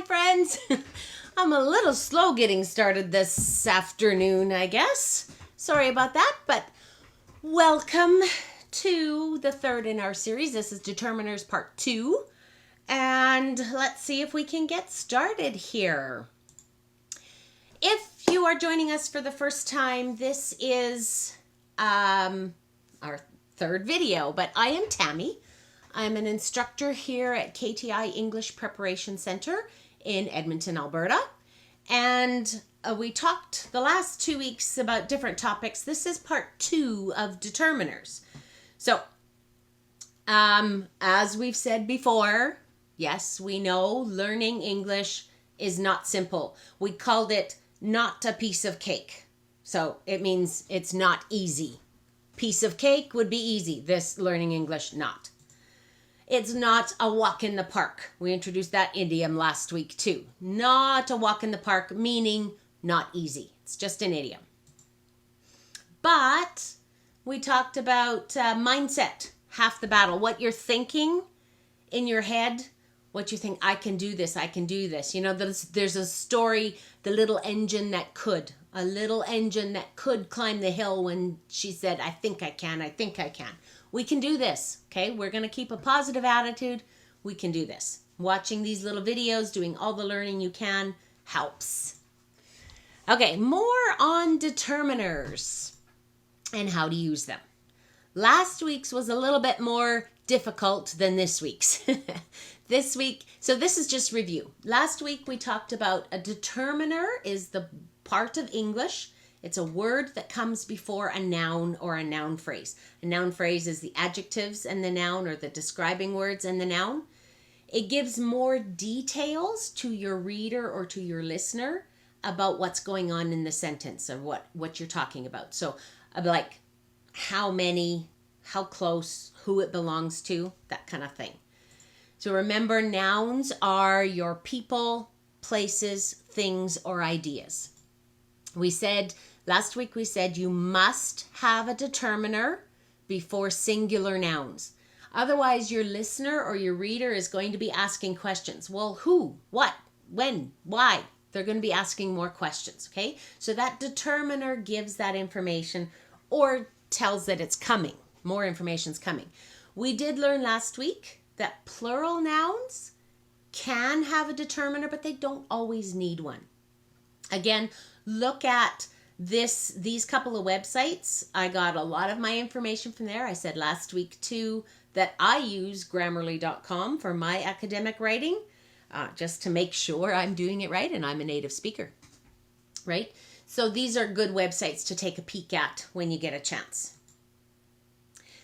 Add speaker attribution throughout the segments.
Speaker 1: friends. I'm a little slow getting started this afternoon, I guess. Sorry about that, but welcome to the third in our series. This is Determiners Part 2. And let's see if we can get started here. If you are joining us for the first time, this is our third video, but I am Tammy. I'm an instructor here at KTI English Preparation Center in Edmonton, Alberta. And we talked the last 2 weeks about different topics. This is part 2 of Determiners. So, as we've said before, yes, we know learning English is not simple. We called it not a piece of cake. So it means it's not easy. Piece of cake would be easy. This learning English, not. It's not a walk in the park. We introduced that idiom last week too. Not a walk in the park, meaning not easy. It's just an idiom. But we talked about mindset, half the battle. What you're thinking in your head, what you think, I can do this, I can do this. You know, there's a story, the little engine that could. A little engine that could climb the hill when she said, I think I can, I think I can. We can do this, okay? We're going to keep a positive attitude. We can do this. Watching these little videos, doing all the learning you can helps. Okay, more on determiners and how to use them. Last week's was a little bit more difficult than this week's. This week, so this is just review. Last week we talked about a determiner is the part of English. It's a word that comes before a noun or a noun phrase. A noun phrase is the adjectives and the noun, or the describing words and the noun. It gives more details to your reader or to your listener about what's going on in the sentence or what you're talking about. So like how many, how close, who it belongs to, that kind of thing. So remember, nouns are your people, places, things, or ideas. Last week we said you must have a determiner before singular nouns. Otherwise, your listener or your reader is going to be asking questions. Well, who, what, when, why? They're going to be asking more questions, okay? So that determiner gives that information or tells that it's coming. More information's coming. We did learn last week that plural nouns can have a determiner, but they don't always need one. Again, look at these couple of websites. I got a lot of my information from there. I said last week too that I use Grammarly.com for my academic writing, just to make sure I'm doing it right and I'm a native speaker, right? So these are good websites to take a peek at when you get a chance.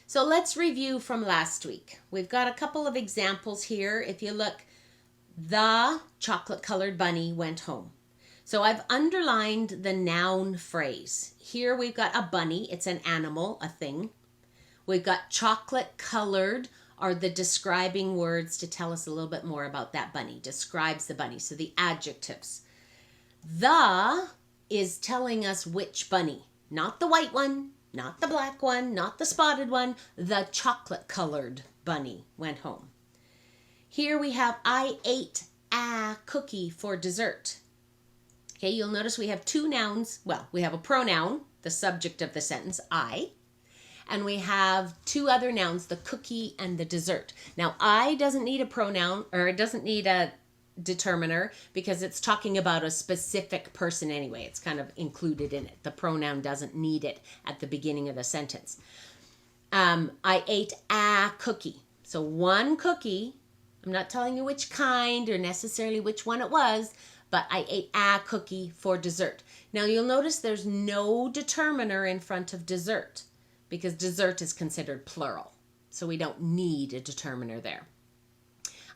Speaker 1: So let's review from last week. We've got a couple of examples here. If you look, the chocolate-colored bunny went home. So I've underlined the noun phrase. Here we've got a bunny. It's an animal, a thing. We've got chocolate-colored are the describing words to tell us a little bit more about that bunny. Describes the bunny. So the adjectives. The is telling us which bunny. Not the white one, not the black one, not the spotted one. The chocolate-colored bunny went home. Here we have, I ate a cookie for dessert. Okay, you'll notice we have two nouns. Well, we have a pronoun, the subject of the sentence, I. And we have two other nouns, the cookie and the dessert. Now, I doesn't need a pronoun, or it doesn't need a determiner because it's talking about a specific person anyway. It's kind of included in it. The pronoun doesn't need it at the beginning of the sentence. I ate a cookie. So one cookie, I'm not telling you which kind or necessarily which one it was, but I ate a cookie for dessert. Now you'll notice there's no determiner in front of dessert because dessert is considered plural. So we don't need a determiner there.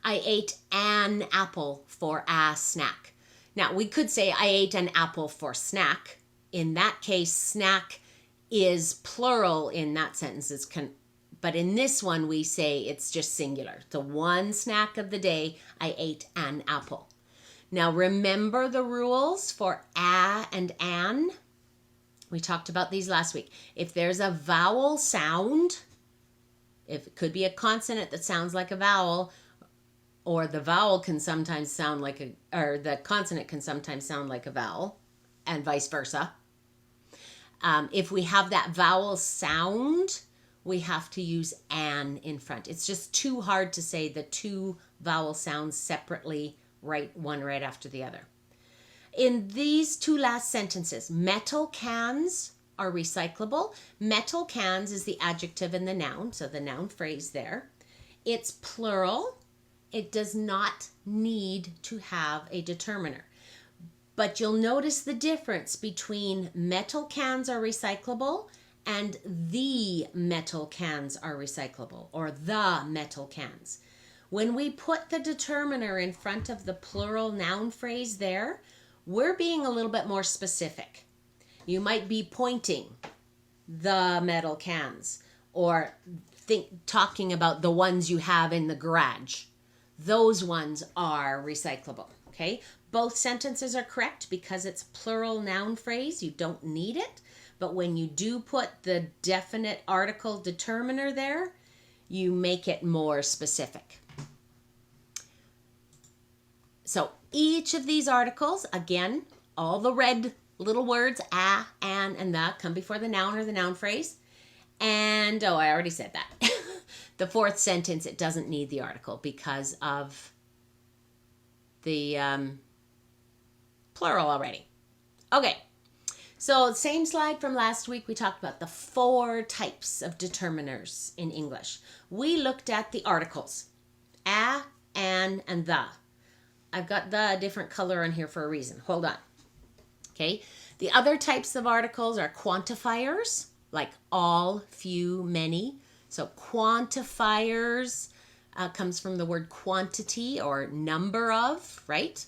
Speaker 1: I ate an apple for a snack. Now we could say I ate an apple for snack. In that case, snack is plural in that sentence. But in this one, we say it's just singular. The one snack of the day, I ate an apple. Now remember the rules for a and an. We talked about these last week. If there's a vowel sound, if it could be a consonant that sounds like a vowel, or the vowel can sometimes sound like or the consonant can sometimes sound like a vowel, and vice versa. If we have that vowel sound, we have to use an in front. It's just too hard to say the two vowel sounds separately, one right after the other. In these two last sentences, metal cans are recyclable. Metal cans is the adjective and the noun, so the noun phrase there. It's plural. It does not need to have a determiner. But you'll notice the difference between metal cans are recyclable and the metal cans are recyclable, or the metal cans. When we put the determiner in front of the plural noun phrase there, we're being a little bit more specific. You might be pointing the metal cans, or talking about the ones you have in the garage. Those ones are recyclable, okay? Both sentences are correct because it's plural noun phrase. You don't need it. But when you do put the definite article determiner there, you make it more specific. So each of these articles, again, all the red little words, an, and the, come before the noun or the noun phrase. And, I already said that. The fourth sentence, it doesn't need the article because of the plural already. Okay, so same slide from last week. We talked about the 4 types of determiners in English. We looked at the articles, an, and the. I've got the different color on here for a reason. Hold on. Okay, the other types of articles are quantifiers, like all, few, many. So quantifiers comes from the word quantity or number of, right?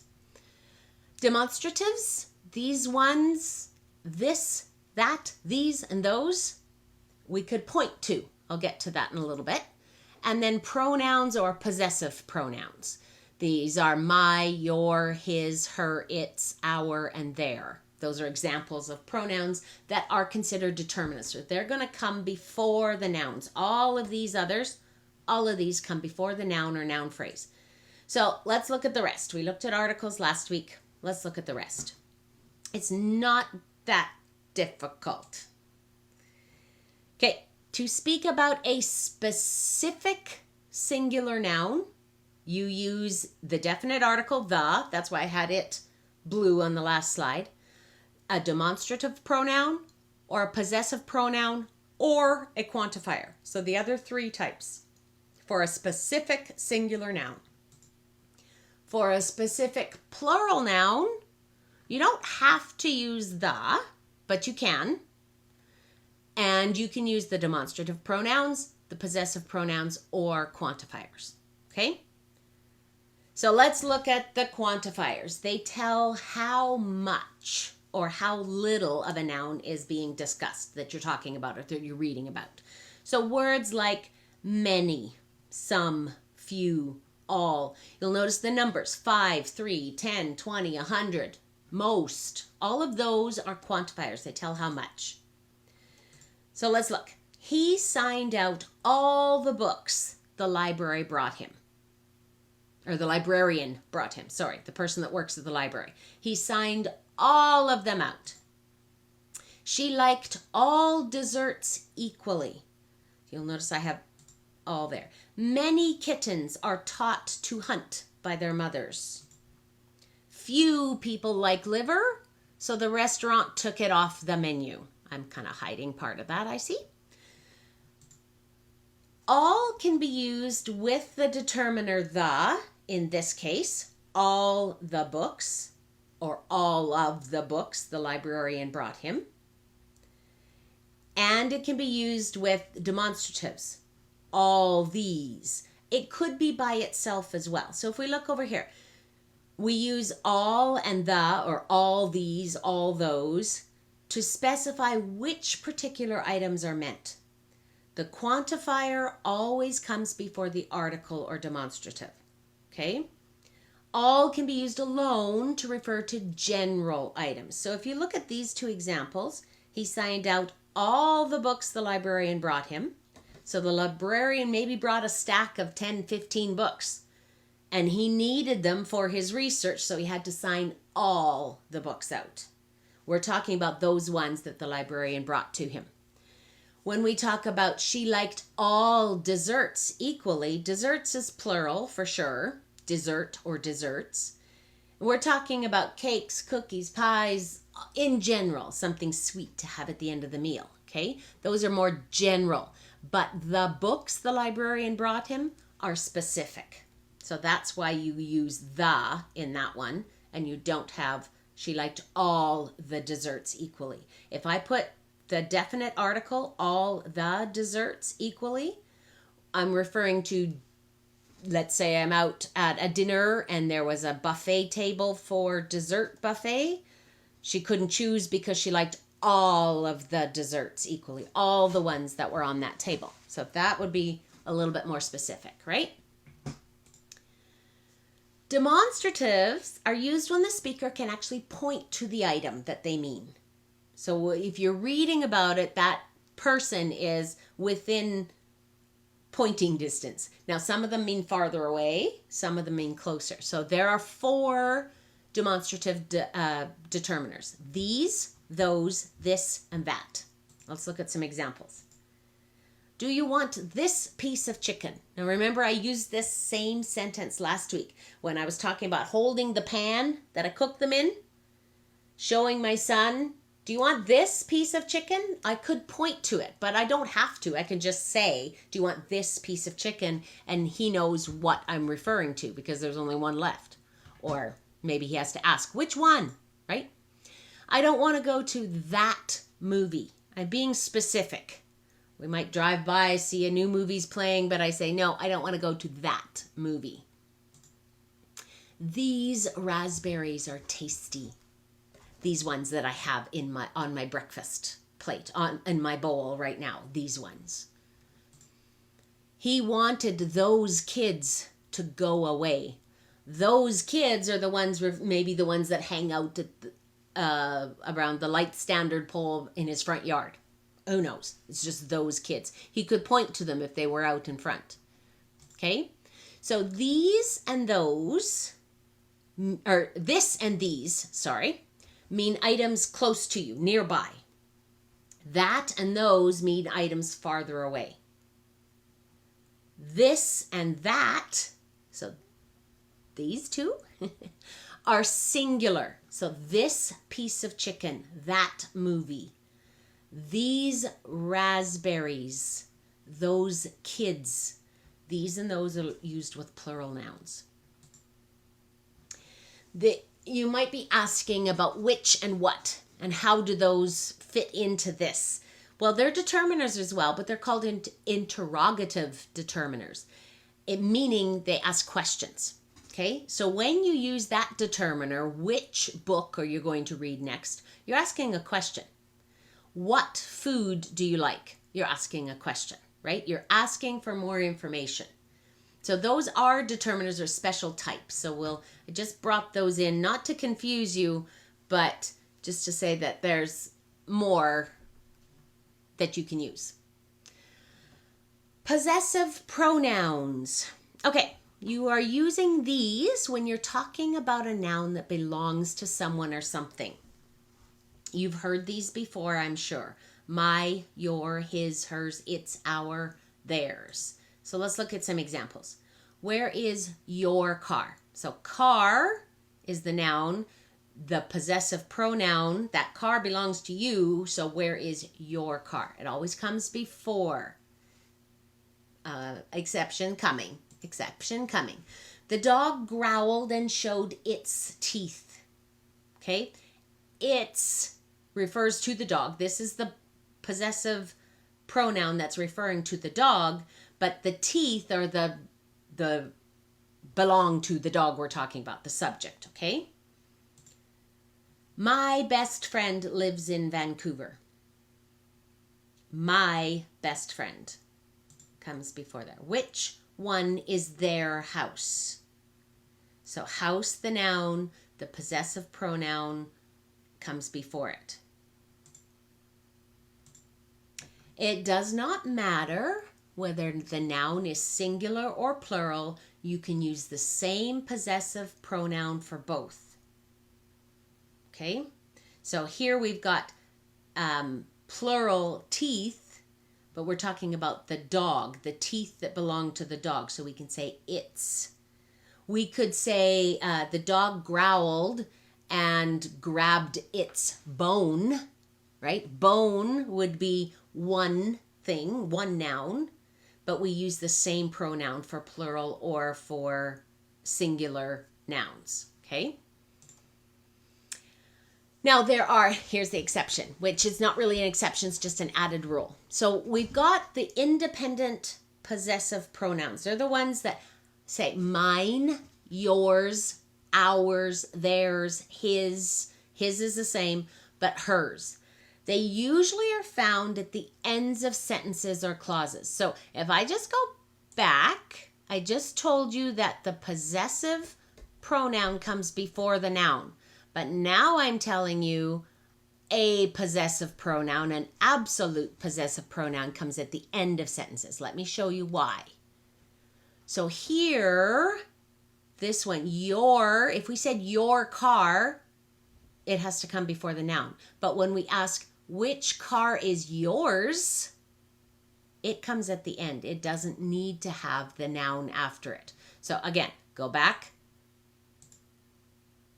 Speaker 1: Demonstratives, these ones, this, that, these, and those, we could point to. I'll get to that in a little bit. And then pronouns or possessive pronouns. These are my, your, his, her, its, our, and their. Those are examples of pronouns that are considered determinants. So they're going to come before the nouns. All of these come before the noun or noun phrase. So let's look at the rest. We looked at articles last week. Let's look at the rest. It's not that difficult. Okay, to speak about a specific singular noun, you use the definite article, the, that's why I had it blue on the last slide, a demonstrative pronoun, or a possessive pronoun, or a quantifier. So the other 3 types for a specific singular noun. For a specific plural noun, you don't have to use the, but you can. And you can use the demonstrative pronouns, the possessive pronouns, or quantifiers. Okay? So let's look at the quantifiers. They tell how much or how little of a noun is being discussed that you're talking about or that you're reading about. So words like many, some, few, all. You'll notice the numbers 5, 3, 10, 20, 100, most. All of those are quantifiers. They tell how much. So let's look. He signed out all the books the library brought him. Or the librarian brought him. Sorry, the person that works at the library. He signed all of them out. She liked all desserts equally. You'll notice I have all there. Many kittens are taught to hunt by their mothers. Few people like liver, so the restaurant took it off the menu. I'm kind of hiding part of that, I see. All can be used with the determiner the, in this case, all the books, or all of the books the librarian brought him. And it can be used with demonstratives, all these. It could be by itself as well. So if we look over here, we use all and the, or all these, all those, to specify which particular items are meant. The quantifier always comes before the article or demonstrative. Okay? All can be used alone to refer to general items. So if you look at these 2 examples, he signed out all the books the librarian brought him. So the librarian maybe brought a stack of 10, 15 books. And he needed them for his research, so he had to sign all the books out. We're talking about those ones that the librarian brought to him. When we talk about she liked all desserts equally, desserts is plural for sure, dessert or desserts. We're talking about cakes, cookies, pies, in general, something sweet to have at the end of the meal, okay? Those are more general, but the books the librarian brought him are specific. So that's why you use the in that one, and you don't have she liked all the desserts equally. If I put the definite article, all the desserts equally, I'm referring to, let's say I'm out at a dinner and there was a buffet table for dessert buffet. She couldn't choose because she liked all of the desserts equally, all the ones that were on that table. So that would be a little bit more specific, right? Demonstratives are used when the speaker can actually point to the item that they mean. So if you're reading about it, that person is within pointing distance. Now, some of them mean farther away, some of them mean closer. So there are 4 demonstrative determiners. These, those, this, and that. Let's look at some examples. Do you want this piece of chicken? Now remember, I used this same sentence last week when I was talking about holding the pan that I cooked them in, showing my son, do you want this piece of chicken? I could point to it, but I don't have to. I can just say, do you want this piece of chicken? And he knows what I'm referring to because there's only one left. Or maybe he has to ask, which one, right? I don't want to go to that movie. I'm being specific. We might drive by, see a new movie's playing, but I say, no, I don't want to go to that movie. These raspberries are tasty. These ones that I have on my breakfast plate, in my bowl right now, these ones. He wanted those kids to go away. Those kids are the ones, maybe the ones that hang out at around the light standard pole in his front yard. Who knows? It's just those kids. He could point to them if they were out in front. Okay? So these and those, or this and these, sorry, mean items close to you, nearby. That and those mean items farther away. This and that, so these two, are singular. So this piece of chicken, that movie. These raspberries, those kids, these and those are used with plural nouns. You might be asking about which and what, and how do those fit into this? Well, they're determiners as well, but they're called interrogative determiners, meaning they ask questions. Okay, so when you use that determiner, which book are you going to read next? You're asking a question. What food do you like? You're asking a question, right? You're asking for more information. So those are determiners or special types. So I just brought those in, not to confuse you, but just to say that there's more that you can use. Possessive pronouns. Okay, you are using these when you're talking about a noun that belongs to someone or something. You've heard these before, I'm sure. My, your, his, hers, its, our, theirs. So let's look at some examples. Where is your car? So car is the noun. The possessive pronoun, that car belongs to you. So where is your car? It always comes before. Exception coming. Exception coming. The dog growled and showed its teeth. Okay? Its refers to the dog. This is the possessive pronoun that's referring to the dog, but the teeth are the belong to the dog we're talking about, the subject, okay? My best friend lives in Vancouver. My best friend comes before there. Which one is their house? So house, the noun, the possessive pronoun comes before it. It does not matter whether the noun is singular or plural. you can use the same possessive pronoun for both. Okay? So here we've got plural teeth, but we're talking about the dog, the teeth that belong to the dog. So we can say its. We could say the dog growled and grabbed its bone, right? Bone would be one thing, one noun, but we use the same pronoun for plural or for singular nouns, okay? Now here's the exception, which is not really an exception, it's just an added rule. So we've got the independent possessive pronouns. They're the ones that say mine, yours, ours, theirs, his. His is the same, but hers. They usually are found at the ends of sentences or clauses. So if I just go back, I just told you that the possessive pronoun comes before the noun. But now I'm telling you a possessive pronoun, an absolute possessive pronoun comes at the end of sentences. Let me show you why. So here, this one, your, if we said your car, it has to come before the noun. But when we ask which car is yours, it comes at the end. It doesn't need to have the noun after it. So again, go back.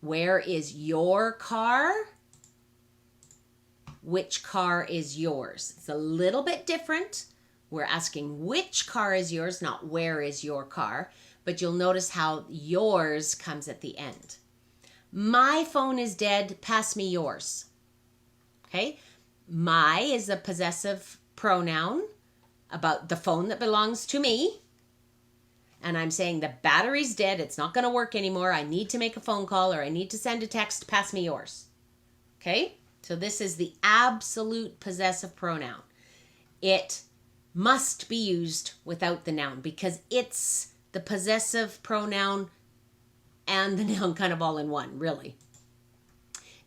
Speaker 1: Where is your car? Which car is yours? It's a little bit different. We're asking which car is yours, not where is your car. But you'll notice how yours comes at the end. My phone is dead. Pass me yours. Okay? My is a possessive pronoun about the phone that belongs to me. And I'm saying the battery's dead. It's not going to work anymore. I need to make a phone call or I need to send a text. Pass me yours. Okay? So this is the absolute possessive pronoun. It must be used without the noun because it's the possessive pronoun and the noun kind of all in one, really.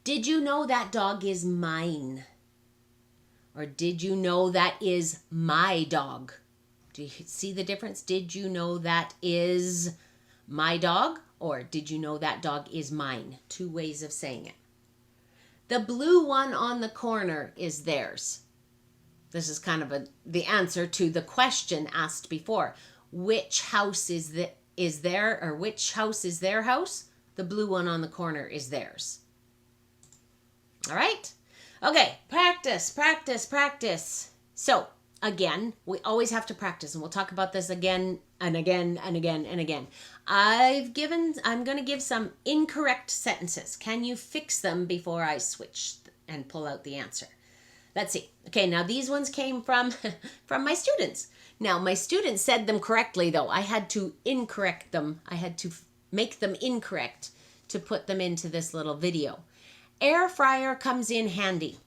Speaker 1: Did you know that dog is mine? Or did you know that is my dog? Do you see the difference? Did you know that is my dog? Or did you know that dog is mine? Two ways of saying it. The blue one on the corner is theirs. This is kind of the answer to the question asked before. Which house is there, or which house is their house? The blue one on the corner is theirs. All right? Okay, practice, practice, practice. So, again, we always have to practice, and we'll talk about this again and again and again and again. I'm going to give some incorrect sentences. Can you fix them before I switch and pull out the answer? Let's see. Okay, now these ones came from my students. Now, my students said them correctly, though. I had to incorrect them. I had to make them incorrect to put them into this little video. Air fryer comes in handy.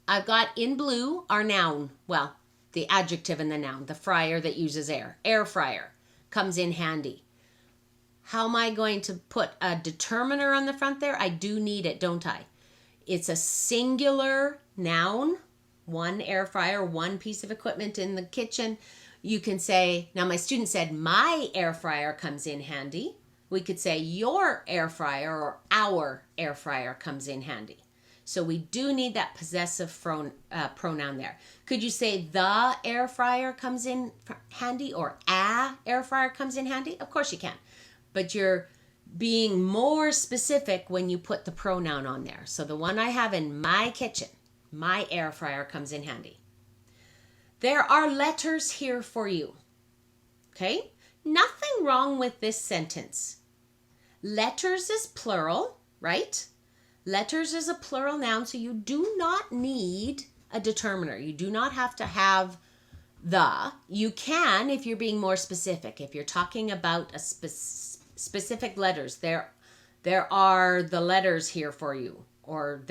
Speaker 1: I've got in blue our noun. Well, the adjective and the noun. The fryer that uses air. Air fryer comes in handy. How am I going to put a determiner on the front there? I do need it, don't I? It's a singular noun. One air fryer, one piece of equipment in the kitchen. You can say, now my student said, my air fryer comes in handy. We could say your air fryer or our air fryer comes in handy. So we do need that possessive pronoun there. Could you say the air fryer comes in handy or a air fryer comes in handy? Of course you can. But you're being more specific when you put the pronoun on there. So the one I have in my kitchen, my air fryer comes in handy. There are letters here for you. Okay? Nothing wrong with this sentence. Letters is plural, right? Letters is a plural noun, so you do not need a determiner. You do not have to have the. You can if you're being more specific. If you're talking about a specific letters, there are the letters here for you. Or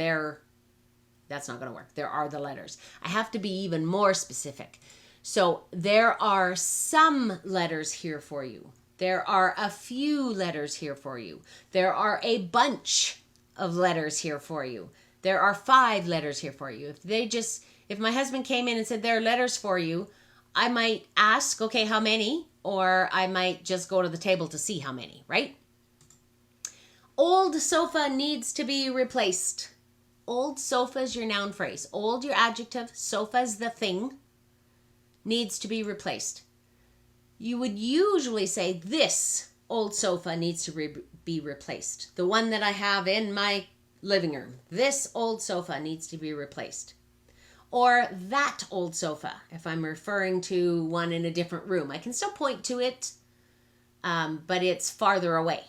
Speaker 1: that's not going to work. There are the letters. I have to be even more specific. So there are some letters here for you. There are a few letters here for you. There are a bunch of letters here for you. There are 5 letters here for you. If my husband came in and said there are letters for you, I might ask, okay, how many? Or I might just go to the table to see how many, right? Old sofa needs to be replaced. Old sofa is your noun phrase. Old, your adjective. Sofa is the thing. Needs to be replaced. You would usually say this old sofa needs to be replaced. The one that I have in my living room. This old sofa needs to be replaced. Or that old sofa, if I'm referring to one in a different room. I can still point to it, but it's farther away.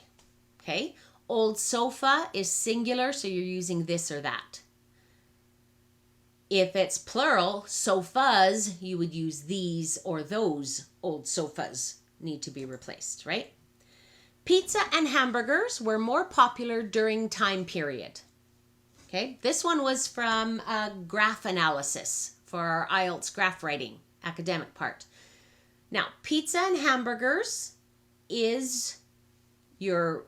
Speaker 1: Okay? Old sofa is singular, so you're using this or that. If it's plural, sofas, you would use these or those old sofas need to be replaced, right? Pizza and hamburgers were more popular during time period. Okay, this one was from a graph analysis for our IELTS graph writing academic part. Now, pizza and hamburgers is your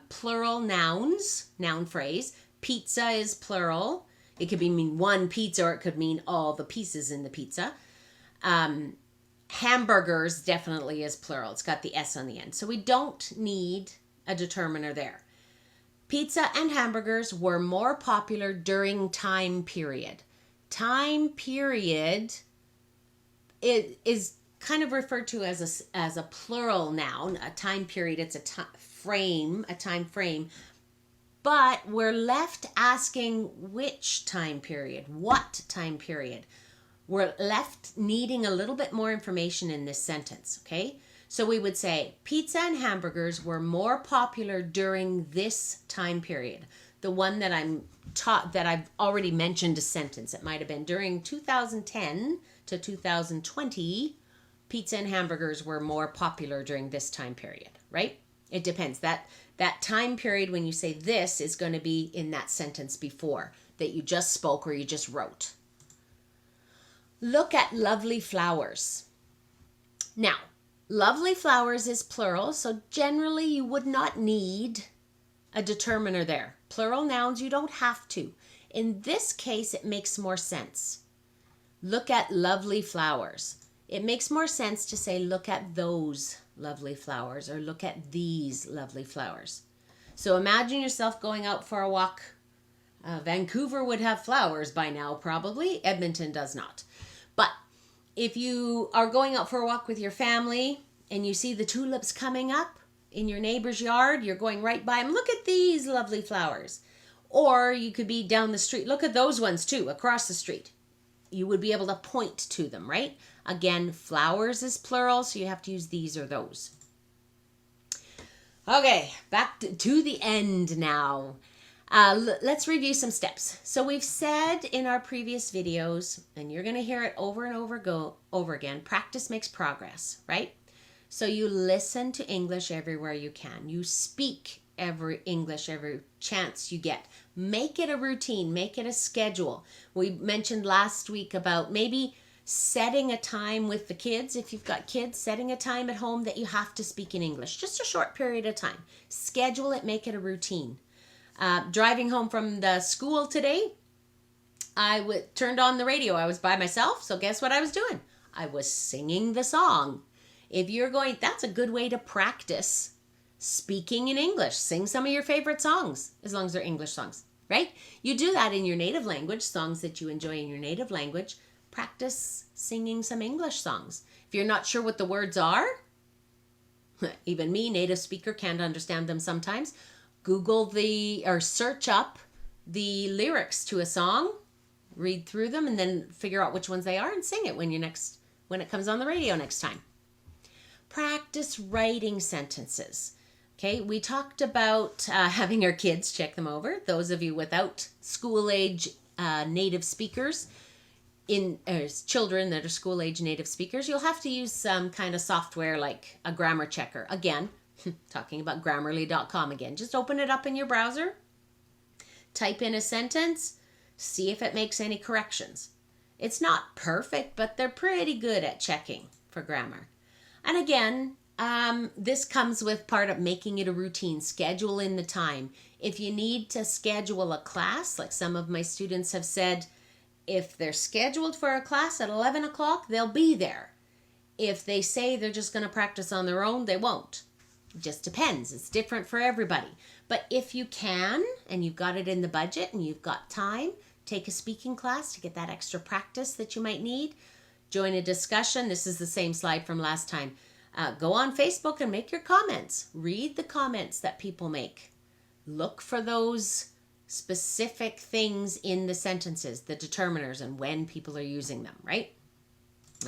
Speaker 1: plural nouns, noun phrase. Pizza is plural. It could mean one pizza, or it could mean all the pieces in the pizza. Hamburgers definitely is plural. It's got the S on the end. So we don't need a determiner there. Pizza and hamburgers were more popular during time period. Time period is kind of referred to as a plural noun. A time period, it's a time frame. But we're left asking which time period, what time period. We're left needing a little bit more information in this sentence, okay? So we would say pizza and hamburgers were more popular during this time period. The one that I've already mentioned a sentence. It might have been during 2010 to 2020, pizza and hamburgers were more popular during this time period, right? It depends. That time period when you say this is going to be in that sentence before that you just spoke or you just wrote. Look at lovely flowers. Now, lovely flowers is plural, so generally you would not need a determiner there. Plural nouns, you don't have to. In this case, it makes more sense. Look at lovely flowers. It makes more sense to say look at those lovely flowers or look at these lovely flowers. So imagine yourself going out for a walk. Vancouver would have flowers by now, probably. Edmonton does not. But if you are going out for a walk with your family and you see the tulips coming up in your neighbor's yard, you're going right by them. Look at these lovely flowers. Or you could be down the street. Look at those ones too, across the street. You would be able to point to them, right? Again, flowers is plural, so you have to use these or those. Okay, back to the end now. Let's review some steps. So we've said in our previous videos, and you're going to hear it over and over again, practice makes progress, right? So you listen to English everywhere you can. You speak English every chance you get. Make it a routine. Make it a schedule. We mentioned last week about maybe setting a time with the kids. If you've got kids, setting a time at home that you have to speak in English. Just a short period of time. Schedule it. Make it a routine. Driving home from the school today, I turned on the radio. I was by myself, so guess what I was doing? I was singing the song. If you're going, that's a good way to practice speaking in English. Sing some of your favorite songs, as long as they're English songs, right? You do that in your native language, songs that you enjoy in your native language. Practice singing some English songs. If you're not sure what the words are, even me, native speaker, can't understand them sometimes. Google or search up the lyrics to a song, read through them, and then figure out which ones they are and sing it when it comes on the radio next time. Practice writing sentences. Okay, we talked about having our kids check them over. Those of you without school-age native speakers, children that are school-age native speakers, you'll have to use some kind of software like a grammar checker. Again, talking about Grammarly.com again. Just open it up in your browser, type in a sentence, see if it makes any corrections. It's not perfect, but they're pretty good at checking for grammar. And again, this comes with part of making it a routine. Schedule in the time. If you need to schedule a class, like some of my students have said, If they're scheduled for a class at 11 o'clock, they'll be there. If they say they're just going to practice on their own, they won't. It just depends. It's different for everybody. But if you can, and you've got it in the budget and you've got time, take a speaking class to get that extra practice that you might need. Join a discussion. This is the same slide from last time. Go on Facebook and make your comments. Read the comments that people make. Look for those specific things in the sentences, the determiners, and when people are using them, right?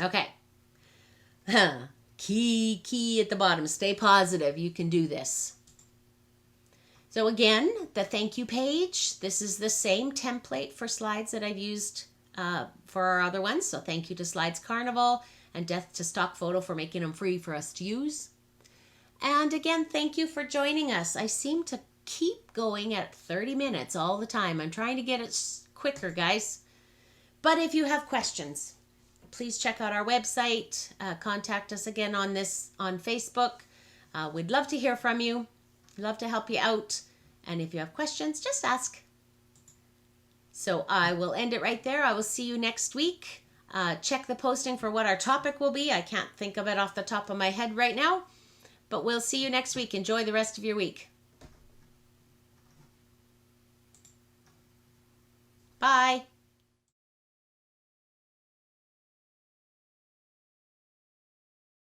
Speaker 1: Okay. Key at the bottom. Stay positive. You can do this. So again, the thank you page. This is the same template for slides that I've used for our other ones. So thank you to Slides Carnival and Death to Stock Photo for making them free for us to use. And again, thank you for joining us. I seem to keep going at 30 minutes all the time. I'm trying to get it quicker, guys. But if you have questions, please check out our website. Contact us again on Facebook. We'd love to hear from you. Love to help you out. And if you have questions, just ask. So I will end it right there. I will see you next week. Check the posting for what our topic will be. I can't think of it off the top of my head right now. But we'll see you next week. Enjoy the rest of your week. Bye.